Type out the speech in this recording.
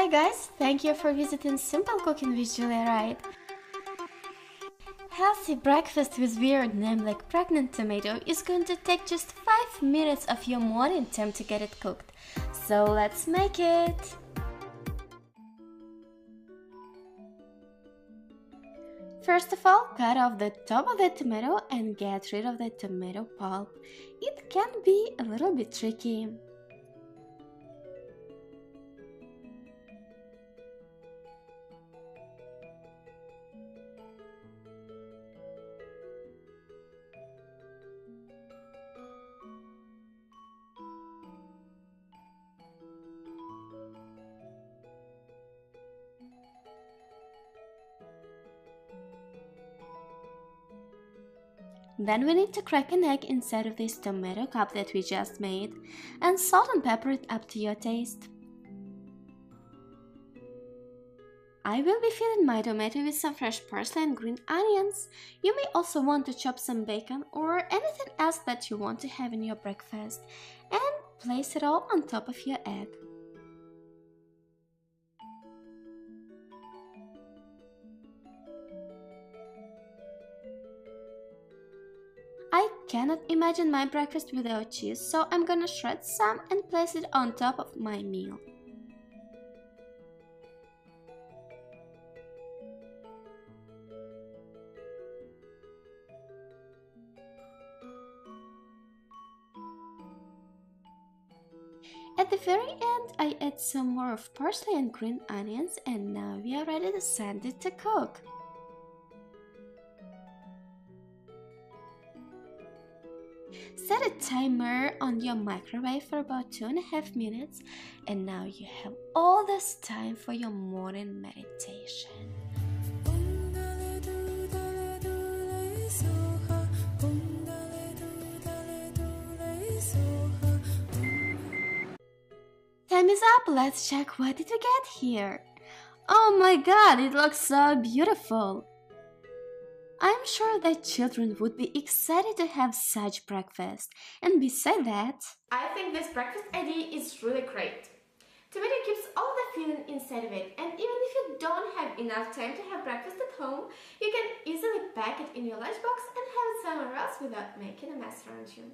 Hi guys, thank you for visiting Simple Cooking with Julia Wright. Healthy breakfast with weird name like pregnant tomato is going to take just 5 minutes of your morning time to get it cooked. So let's make it! First of all, cut off the top of the tomato and get rid of the tomato pulp. It can be a little bit tricky. Then we need to crack an egg inside of this tomato cup that we just made, and salt and pepper it up to your taste. I will be filling my tomato with some fresh parsley and green onions. You may also want to chop some bacon or anything else that you want to have in your breakfast, and place it all on top of your egg. I cannot imagine my breakfast without cheese, so I'm gonna shred some and place it on top of my meal. At the very end, I add some more of parsley and green onions, and now we are ready to send it to cook. Set a timer on your microwave for about 2.5 minutes, and now you have all this time for your morning meditation. Time is up, let's check what did we get here. Oh my god, it looks so beautiful! I'm sure that children would be excited to have such breakfast. And besides that, I think this breakfast idea is really great. Tomato keeps all the filling inside of it, and even if you don't have enough time to have breakfast at home, you can easily pack it in your lunchbox and have it somewhere else without making a mess around you.